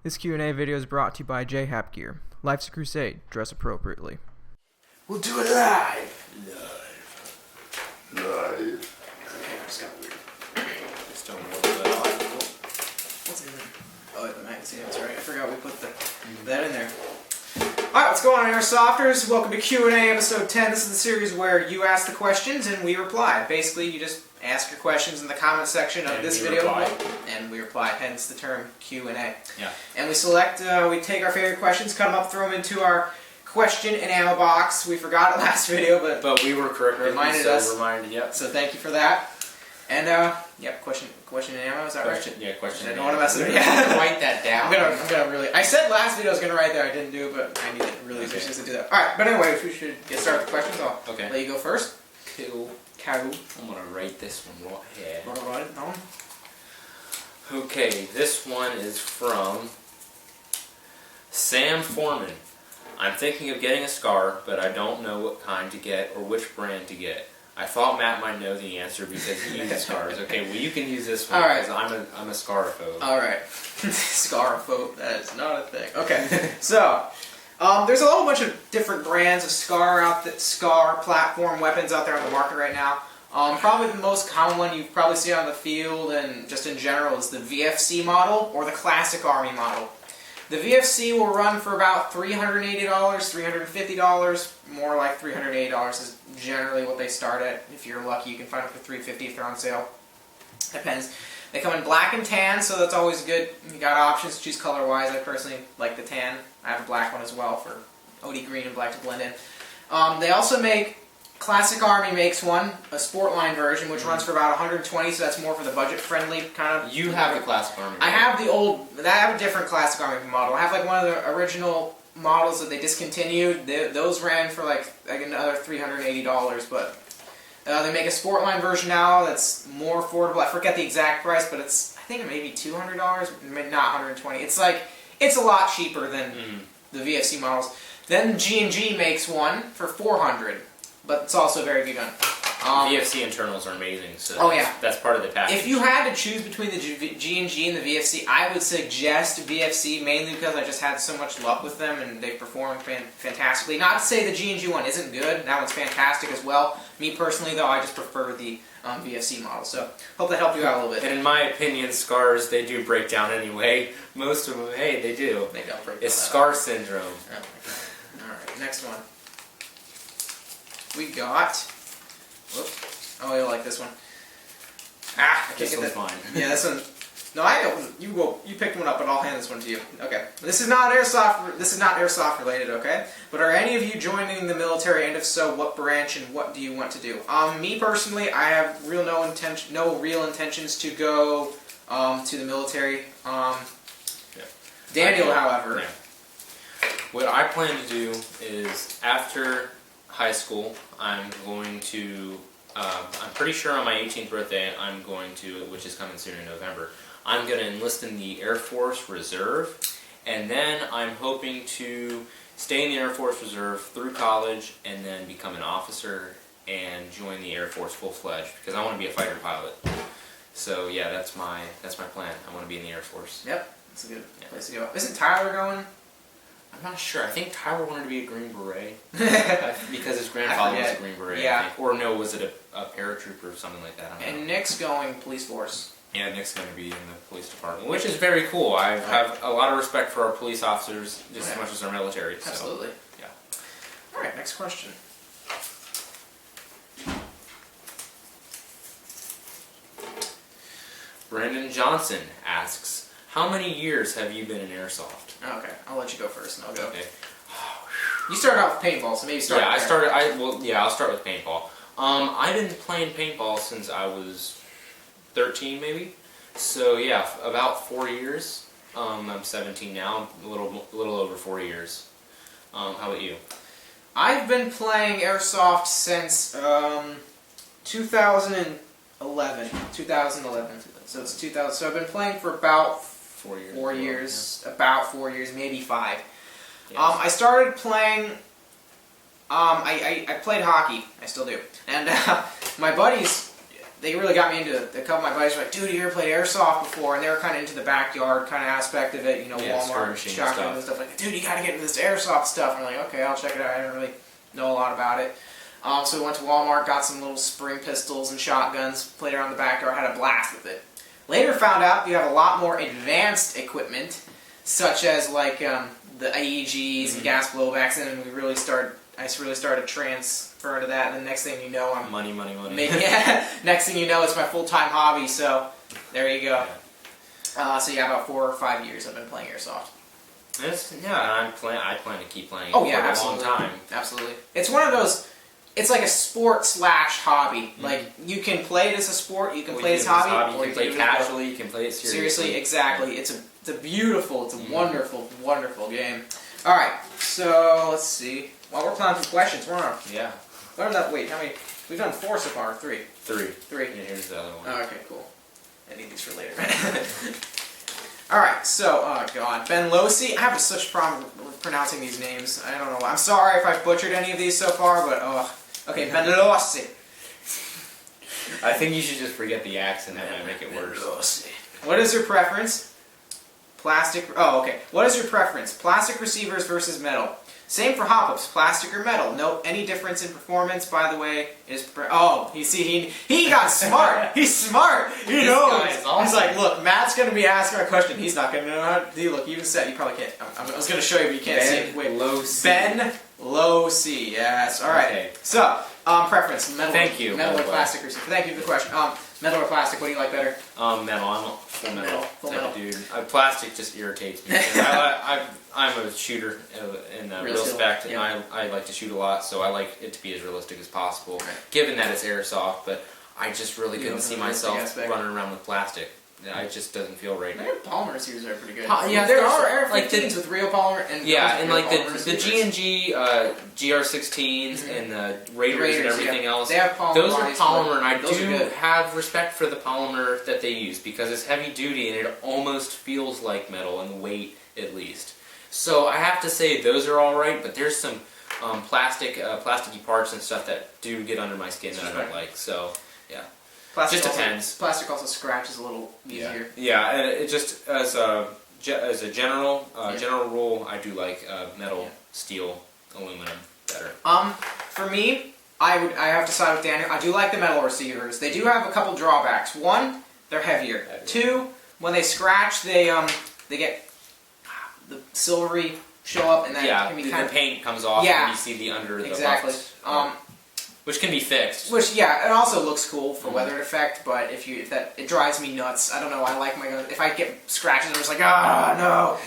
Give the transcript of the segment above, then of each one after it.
This Q&A video is brought to you by J-Hap Gear. Life's a crusade. Dress appropriately. We'll do it live. Live. Okay, I just got weird. Just don't know what what's in there? Oh, the magazine. That's right. I forgot we put that in there. Alright, what's going on, Airsofters? Welcome to Q&A episode 10. This is the series where you ask the questions and we reply. Basically, you just ask your questions in the comment section of this video, and we reply, hence the term Q&A. Yeah. And we select, we take our favorite questions, cut them up, throw them into our question and ammo box. We forgot it last video, but we were correct. Reminded us. Yep. So thank you for that. And yep, question and ammo. Is that right? Yeah, question. I don't want to mess it up. Yeah. Write that down. I'm gonna really. I said last video I was gonna write that. I didn't do, but I need to really to do that. All right, but anyway, if we should get started with the questions, I'll let you go first. Cool. I'm gonna write this one right here. Wanna write it down? Okay, this one is from Sam Foreman. I'm thinking of getting a scar, but I don't know what kind to get or which brand to get. I thought Matt might know the answer because he uses scars. Okay, well you can use this one because I'm a scarophobe. Alright. Scarophobe, that is not a thing. Okay, so there's a whole bunch of different brands of scar platform weapons out there on the market right now. Probably the most common one you probably see on the field and just in general is the VFC model or the Classic Army model. The VFC will run for about $380, $350, more like $380 is generally what they start at. If you're lucky, you can find them for $350 if they're on sale. Depends. They come in black and tan, so that's always good. You got options to choose color-wise. I personally like the tan. I have a black one as well for OD green and black to blend in. They also make, Classic Army makes one, a sport line version, which runs for about $120, so that's more for the budget-friendly kind of. You have the Classic Army. I have the old. I have a different Classic Army model. I have like one of the original models that they discontinued. Those ran for like another $380, but they make a sport line version now that's more affordable. I forget the exact price, but it's I think maybe $200, maybe not $120. It's a lot cheaper than the VFC models. Then G&G makes one for $400. But it's also a very good gun. VFC internals are amazing, so that's part of the package. If you had to choose between the G&G and the VFC, I would suggest VFC mainly because I just had so much luck with them and they perform fantastically. Not to say the G&G one isn't good, that one's fantastic as well. Me personally though, I just prefer the VFC model, so hope that helped you out a little bit. And in my opinion, scars, they do break down anyway. Most of them, hey, they do. They don't break down. It's scar syndrome. Oh, alright, next one. We got. Whoops. Oh, you'll like this one. Ah, I can't get that. This one's mine. Yeah, this one. No, I know. You picked one up, but I'll hand this one to you. Okay. This is not Airsoft. This is not Airsoft related. Okay. But are any of you joining the military? And if so, what branch and what do you want to do? Me personally, I have no real intentions to go to the military. Daniel, however. Yeah. What I plan to do is after high school, I'm going to, I'm pretty sure on my 18th birthday, I'm going to, which is coming soon in November, I'm going to enlist in the Air Force Reserve, and then I'm hoping to stay in the Air Force Reserve through college, and then become an officer and join the Air Force full-fledged, because I want to be a fighter pilot. So yeah, that's my plan. I want to be in the Air Force. Yep, that's a good place to go. Isn't Tyler going? I'm not sure. I think Tyler wanted to be a Green Beret because his grandfather was a Green Beret. Yeah. I think. Or no, was it a paratrooper or something like that? I don't know. Nick's going police force. Yeah, Nick's going to be in the police department, which is very cool. I have a lot of respect for our police officers just as much as our military. So. Absolutely. Yeah. All right, next question. Brandon Johnson asks, how many years have you been in Airsoft? Okay, I'll let you go first and I'll go. Okay. You started off with paintball, so maybe start Yeah, there. I'll start with paintball. I've been playing paintball since I was 13 maybe. So yeah, about 4 years. I'm 17 now, a little over 4 years. How about you? I've been playing Airsoft since 2011. So it's 2000. So I've been playing for about 4 years. 4 years, about 4 years, maybe 5. Yes. I started playing. I played hockey. I still do. And my buddies they really got me into it. A couple of my buddies were like, dude, you ever played Airsoft before? And they were kind of into the backyard kind of aspect of it, you know, Walmart, shotguns and stuff. Like, dude, you got to get into this Airsoft stuff. And I'm like, okay, I'll check it out. I didn't really know a lot about it. So we went to Walmart, got some little spring pistols and shotguns, played around the backyard, had a blast with it. Later found out you have a lot more advanced equipment, such as like the AEGs and gas blowbacks, and then I really started transferring to that, and the next thing you know, I'm money. next thing you know, it's my full-time hobby. So there you go. So yeah, about 4 or 5 years I've been playing Airsoft. I plan to keep playing. Oh yeah, for absolutely. a long time. Absolutely. It's one of those. It's like a sport/hobby. Like you can play it as a sport, you can play it as a hobby, or you can play casually, you can play it seriously. Seriously, exactly. It's a beautiful, it's a wonderful, wonderful game. All right, so let's see. While we're planning for questions, we're on. Yeah. Wait, how many? We've done 4 so far. 3. 3. 3. And here's the other one. Oh, okay, cool. I need these for later. All right, so oh god, Ben Losi. I have such a problem with pronouncing these names. I don't know why. I'm sorry if I've butchered any of these so far, but okay, Ben Losi. I think you should just forget the accent. That might make it worse. What is your preference? Plastic. Oh, okay. What is your preference? Plastic receivers versus metal. Same for hop-ups, plastic or metal. Note any difference in performance, by the way, is... you see, he got smart. He's smart. He knows. Awesome. He's like, look, Matt's going to be asking a question. He's not going to know how to... Look, you even said... You probably can't... I was going to show you, but you can't see it. Wait. Ben Losi. Yes. All right. Okay. So, preference. Metal. Thank you. Metal or plastic receiver. Thank you for the question. Metal or plastic, what do you like better? Metal. I'm a full metal type of dude. Plastic just irritates me. I'm a shooter in real spec, and I like to shoot a lot, so I like it to be as realistic as possible, given that it's Airsoft, but I just really couldn't see myself running around with plastic. It just doesn't feel right. Their polymer receivers are pretty good. Yeah, there are Air 15s with real polymer. And like the G&G GR16s and the Raiders and everything else. They have polymer. Those are polymer, and I do have respect for the polymer that they use because it's heavy duty and it almost feels like metal in weight at least. So I have to say those are all right, but there's some plasticky parts and stuff that do get under my skin that I don't like. So yeah. Plastic just depends. Plastic also scratches a little easier. Yeah, and it just as a general rule, I do like metal, steel, aluminum better. For me, I have to side with Daniel. I do like the metal receivers. They do have a couple drawbacks. One, they're heavier. 2, when they scratch, they get the silvery show up, and that can be kind of... the paint comes off, and you see the under the buffs. Which can be fixed. Which, it also looks cool for weather effect, but it drives me nuts. I don't know, I like my guns. If I get scratches, I'm just like, no!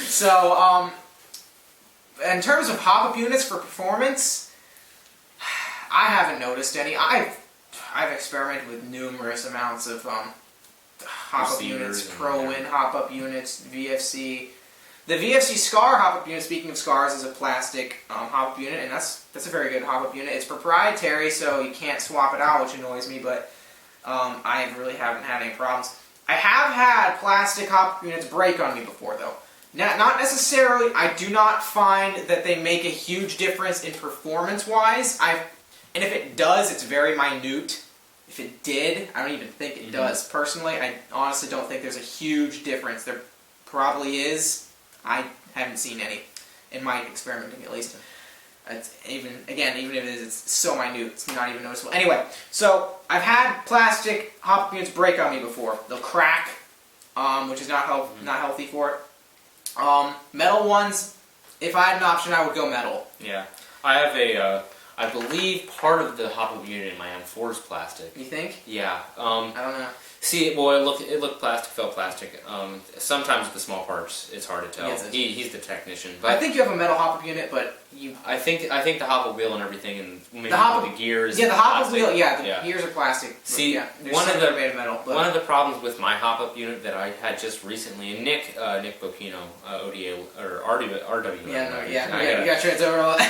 So, in terms of hop-up units for performance, I haven't noticed any. I've experimented with numerous amounts of hop-up units, Pro-Win hop-up units, VFC. The VFC SCAR hop-up unit, speaking of SCARs, is a plastic hop-up unit, and that's a very good hop-up unit. It's proprietary, so you can't swap it out, which annoys me, but I really haven't had any problems. I have had plastic hop-up units break on me before, though. Not necessarily. I do not find that they make a huge difference in performance-wise. And if it does, it's very minute. If it did, I don't even think it does. Personally, I honestly don't think there's a huge difference. There probably is. I haven't seen any, in my experimenting at least. Even if it is, it's so minute, it's not even noticeable. Anyway, so I've had plastic hop units break on me before. They'll crack, which is not healthy for it. Metal ones, if I had an option, I would go metal. Yeah, I have I believe part of the hop-up unit in my M4 is plastic. You think? Yeah. I don't know. See, well, it looked plastic, felt plastic. Sometimes with the small parts, it's hard to tell. He's the technician. But I think you have a metal hop-up unit, but you... I think the hop-up wheel and everything, and maybe the gears. Yeah, the hop-up wheel. Yeah, the gears are plastic. See, one of the problems with my hop-up unit that I had just recently, and Nick Bocchino, ODA or RW. You got trans over a lot.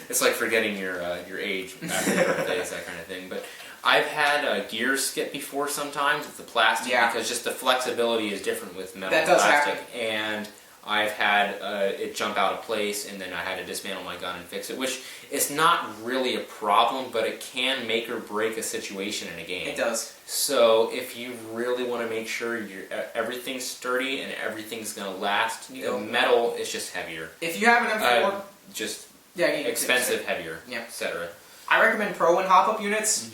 It's like forgetting your age after your birthdays, that kind of thing, but. I've had gears skip before sometimes with the plastic because just the flexibility is different with metal and plastic. And I've had it jump out of place, and then I had to dismantle my gun and fix it, which is not really a problem, but it can make or break a situation in a game. It does. So if you really want to make sure everything's sturdy and everything's going to last, the metal is just heavier. If you have an M4, just you expensive, heavier, yeah, etc. I recommend Pro Win hop-up units.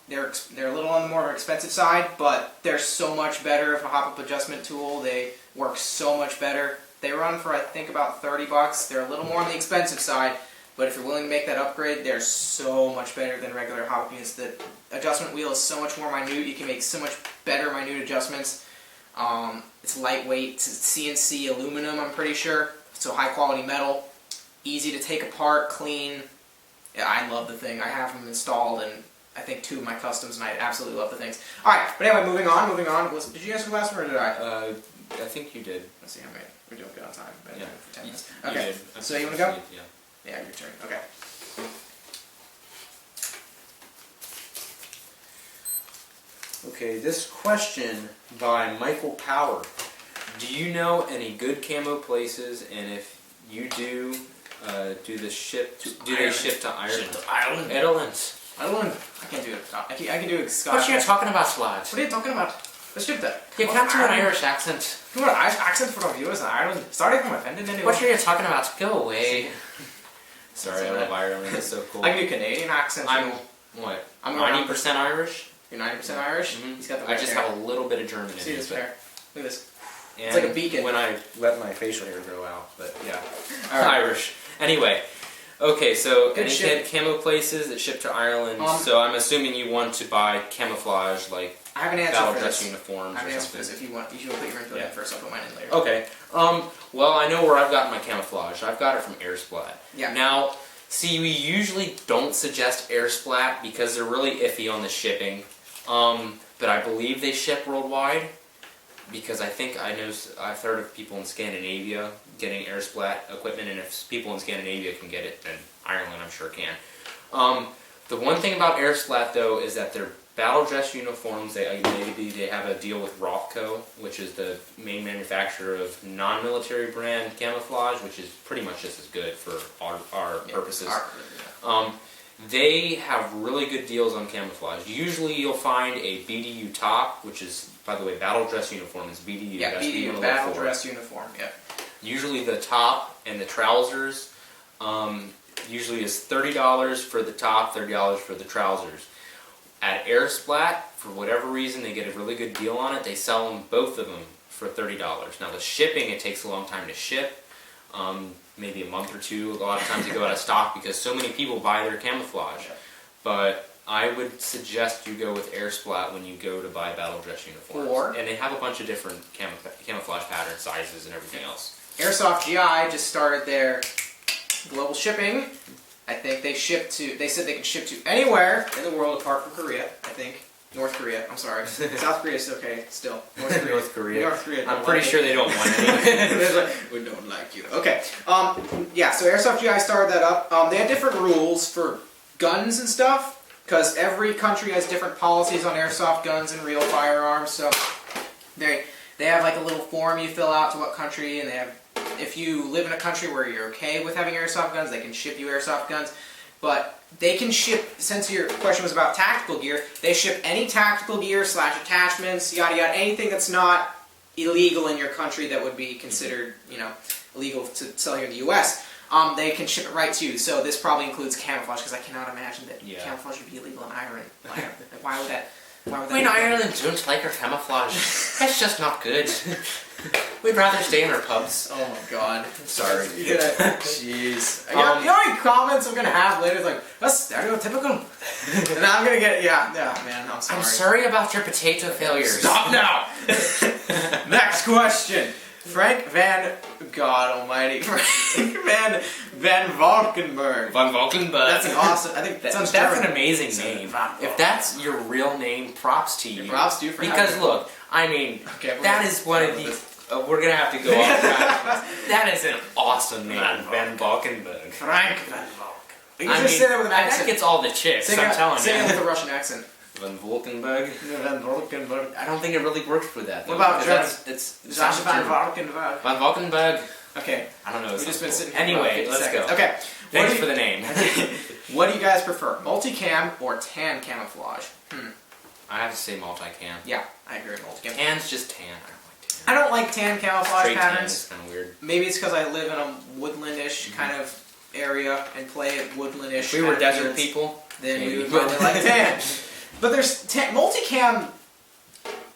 They're a little on the more expensive side, but they're so much better of a hop-up adjustment tool. They work so much better. They run for, I think, about $30. They're a little more on the expensive side, but if you're willing to make that upgrade, they're so much better than regular hop-up units. The adjustment wheel is so much more minute. You can make so much better minute adjustments. It's lightweight. It's CNC aluminum, I'm pretty sure. So high-quality metal. Easy to take apart, clean. Yeah, I love the thing. I have them installed, and I think 2 of my customs, and I absolutely love the things. Alright, but anyway, moving on. Did you answer the last one, or did I? I think you did. Let's see how many. We're doing good on time. Been Yeah. for 10 minutes. You Okay, did. so you want to go? Yeah. Yeah, your turn. Okay. Okay, this question by Michael Power. Do you know any good camo places, and if you do, do they ship to Ireland? Ireland. Ireland. I can't do it. I can do it Scottish. What are you talking about, Slads? What are you talking about? Let's do that. You can't do an Irish accent. Do an Irish accent for our viewers in Ireland. Sorry if I'm offended anyone. What are you talking about? Go away. Sorry, I love Ireland. It's so cool. I can do Canadian accents. I'm what? I'm 90% Irish. You're 90% Irish? Mm-hmm. He's got the I just hair. have a little bit of German in See me. this hair? Look at this. And It's like a beacon. when I let my facial hair grow out, but yeah. Right. Irish. Anyway, okay, so Good any ship. camo places that ship to Ireland, so I'm assuming you want to buy camouflage, like I have an answer battle for dress this. uniforms I have or an answer for something. this. If you want, you should put your input in first. I'll put mine in later. Okay. Well, I know where I've gotten my camouflage. I've got it from Airsplat. Yeah. Now, see, we usually don't suggest Airsplat because they're really iffy on the shipping. But I believe they ship worldwide because I've heard of people in Scandinavia getting Airsplat equipment, and if people in Scandinavia can get it, then Ireland I'm sure can. The one thing about Airsplat though is that their battle dress uniforms, they have a deal with Rothco, which is the main manufacturer of non-military brand camouflage, which is pretty much just as good for our purposes. They have really good deals on camouflage. Usually you'll find a BDU top, which is, by the way, battle dress uniform is BDU. Yeah, That's what you BDU, wanna look battle for. dress uniform, yeah. Usually the top and the trousers usually is $30 for the top, $30 for the trousers. At Airsplat, for whatever reason, they get a really good deal on it. They sell them, both of them, for $30. Now the shipping, it takes a long time to ship. Maybe a month or two. A lot of times they go out of stock because so many people buy their camouflage. But I would suggest you go with Airsplat when you go to buy battle dress uniforms. And they have a bunch of different camouflage pattern sizes and everything else. Airsoft GI just started their global shipping. I think they said they can ship to anywhere in the world apart from Korea, I think. North Korea, I'm sorry. South Korea is okay, still. North Korea. I'm pretty sure they don't want it. We don't like you. Okay. Yeah, so Airsoft GI started that up. They had different rules for guns and stuff, because every country has different policies on airsoft guns and real firearms. So they have like a little form you fill out to what country, and they have, if you live in a country where you're okay with having airsoft guns, they can ship you airsoft guns. But they can ship, since your question was about tactical gear, they ship any tactical gear / attachments, yada yada, anything that's not illegal in your country that would be considered, illegal to sell here in the U.S. They can ship it right to you. So this probably includes camouflage, because I cannot imagine that camouflage would be illegal in Ireland. Why would that? Ireland don't like our camouflage. That's just not good. We'd rather stay in our pubs. Oh my god. Sorry. Jeez. You know how many comments I'm gonna have later? It's like, that's stereotypical. And I'm gonna get, man, I'm sorry. I'm sorry about your potato failures. Stop now! Next question. Frank Van, God almighty, Frank Van Valkenburg. Van Valkenburg. That's an awesome, I think that's an amazing name. If that's your real name, props to you. Props to you for because look, I mean, that is one of the. We're gonna have to go off track. That is an awesome name, Van Valkenburg. Frank Van Valkenburg. You I just mean, say that with an accent. That gets all the chicks. I'm telling you. Say it with a Russian accent. Van Valkenburg. Van Valkenburg. I don't think it really works for that. What about German? German? It's Josh Van Valkenburg. Van Valkenburg. Okay. I don't know. We've just been sitting here Anyway, for let's 50 seconds. go. Okay. Thanks for the name. What do you guys prefer, multicam or tan camouflage? I have to say multicam. Yeah, I agree with multicam. Tan's just tan. I don't like tan camouflage Straight tan patterns. is kind of weird. Maybe it's because I live in a woodlandish kind of area and play at woodlandish. If we were desert people, then maybe. we would probably like tan. But there's multicam,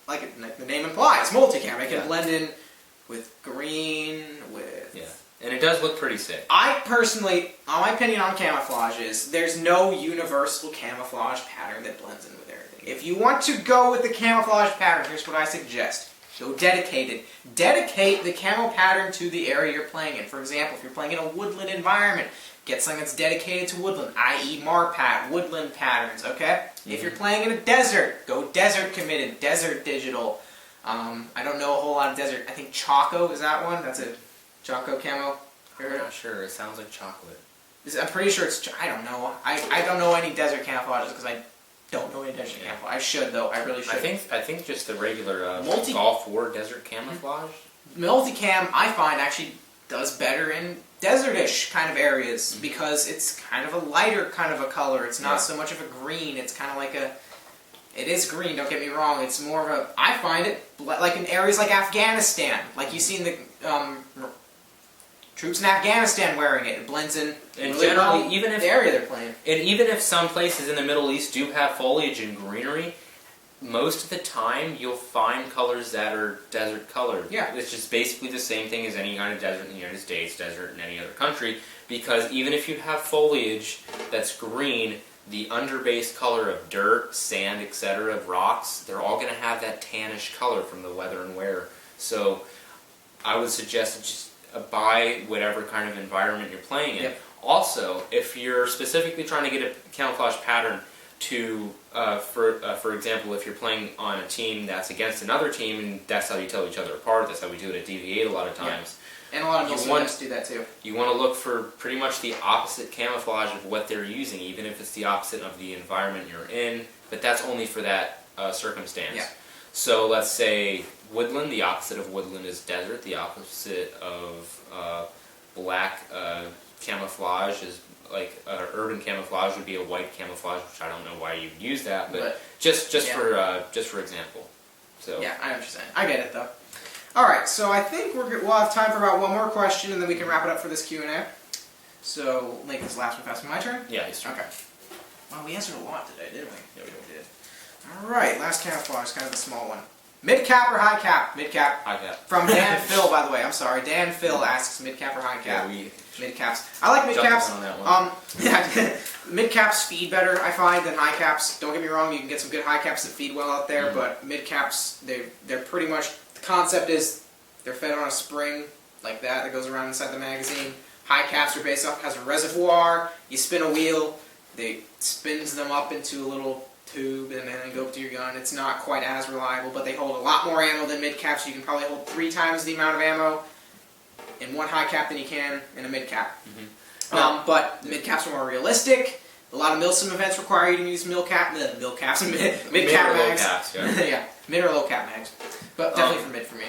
like the name implies, multicam. It can blend in with green, with... Yeah, and it does look pretty sick. I personally, my opinion on camouflage is there's no universal camouflage pattern that blends in with everything. If you want to go with the camouflage pattern, here's what I suggest. Go dedicated. Dedicate the camo pattern to the area you're playing in. For example, if you're playing in a woodland environment, get something that's dedicated to woodland, i.e. Marpat, woodland patterns, okay? If you're playing in a desert, go desert committed, desert digital. I don't know a whole lot of desert. I think Choco, is that one? That's a Choco camo. I'm not sure. It sounds like chocolate. I'm pretty sure it's, I don't know. I don't know any desert camouflages because I don't know any desert camouflage. I should though. I really should. I think just the regular Multi- Golf War desert camouflage. Multicam, I find, actually does better in desertish kind of areas because it's kind of a lighter kind of a color. It's not so much of a green. It's kind of like a... It is green, don't get me wrong. It's more of a... I find it like in areas like Afghanistan. Like you've seen the troops in Afghanistan wearing it. It blends in And really generally, well even if the area they're playing. And even if some places in the Middle East do have foliage and greenery, most of the time you'll find colors that are desert colored. Yeah. It's just basically the same thing as any kind of desert in the United States, desert in any other country, because even if you have foliage that's green, the underbase color of dirt, sand, etc., of rocks, they're all going to have that tannish color from the weather and wear. So I would suggest just buy whatever kind of environment you're playing in. Yep. Also, if you're specifically trying to get a camouflage pattern to, for example, if you're playing on a team that's against another team, and that's how you tell each other apart, that's how we do it at DV8 a lot of times. And a lot of militias do that too. You want to look for pretty much the opposite camouflage of what they're using, even if it's the opposite of the environment you're in, but that's only for that circumstance. Yeah. So let's say woodland, the opposite of woodland is desert, the opposite of black camouflage is like urban camouflage would be a white camouflage, which I don't know why you'd use that, but just for example. So yeah, I understand. I get it though. All right, so I think we'll have time for about one more question, and then we can wrap it up for this Q&A. So, Lincoln's last one fast. My turn? Yeah, it's true. Okay. Well, we answered a lot today, didn't we? Yeah, we did. All right, last camouflage, kind of a small one. Mid cap or high cap? Mid cap. High cap. From Dan Phil, by the way. I'm sorry. Dan Phil asks mid cap or high cap. Yeah, mid caps. I like mid caps. On that one. Yeah, mid caps feed better, I find, than high caps. Don't get me wrong, you can get some good high caps that feed well out there, but mid caps, they're pretty much, the concept is they're fed on a spring like that goes around inside the magazine. High caps are based off, has a reservoir, you spin a wheel, they spins them up into a little tube and then they go up to your gun. It's not quite as reliable, but they hold a lot more ammo than mid caps. You can probably hold 3 times the amount of ammo in one high cap than you can in a mid cap. But mid caps are more realistic. A lot of milsim events require you to use mid cap mags. Yeah, mid or low cap mags. But definitely for mid for me.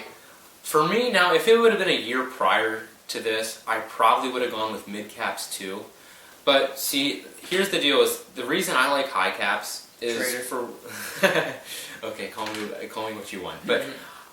For me, now, if it would have been a year prior to this, I probably would have gone with mid caps too. But see, here's the deal: is the reason I like high caps is for. Okay, call me what you want. But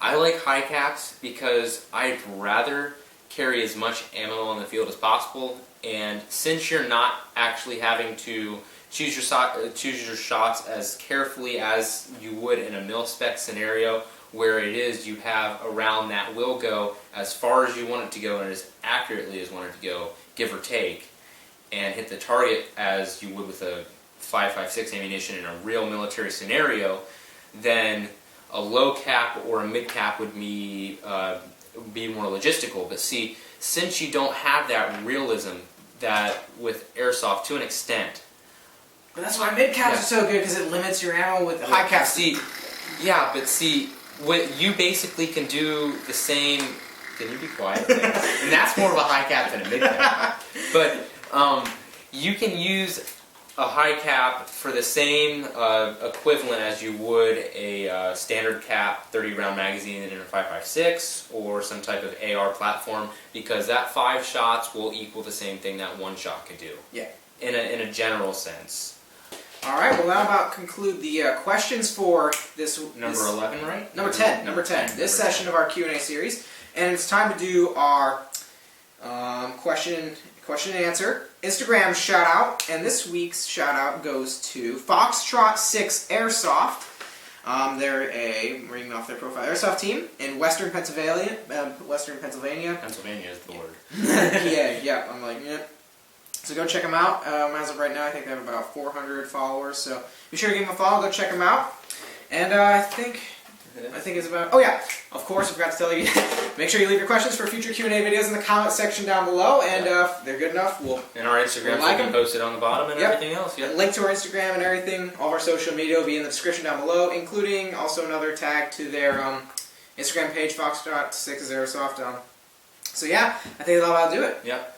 I like high caps because I'd rather carry as much ammo on the field as possible, and since you're not actually having to choose your shots as carefully as you would in a mil-spec scenario, where it is you have a round that will go as far as you want it to go and as accurately as you want it to go, give or take, and hit the target as you would with a 5.56 ammunition in a real military scenario, then a low cap or a mid cap would be more logistical. But see, since you don't have that realism that with Airsoft to an extent. But that's why mid caps are so good, because it limits your ammo with high caps. See, what you basically can do the same. Can you be quiet? And that's more of a high cap than a mid cap. But you can use a high cap for the same equivalent as you would a standard cap 30 round magazine in a 5.56 or some type of AR platform, because that 5 shots will equal the same thing that 1 shot could do. Yeah. In a general sense. All right. Well, that about conclude the questions for this Number 11, right? Number 10. Number 10. This session of our Q&A series, and it's time to do our question and answer Instagram shout out, and this week's shout out goes to Foxtrot 6 Airsoft. They're I'm reading off their profile, Airsoft team in Western Pennsylvania. Pennsylvania is the word. Yeah. I'm like, yeah. So go check them out. As of right now, I think they have about 400 followers. So be sure to give them a follow. Go check them out. And I think it's about. Oh yeah, of course, I forgot to tell you. Make sure you leave your questions for future Q&A videos in the comment section down below. And if they're good enough, and our Instagram like will be posted on the bottom and everything else. Yep. Link to our Instagram and everything. All of our social media will be in the description down below, including also another tag to their Instagram page, Foxtrot 6 Airsoft. So yeah, I think that'll about do it. Yep.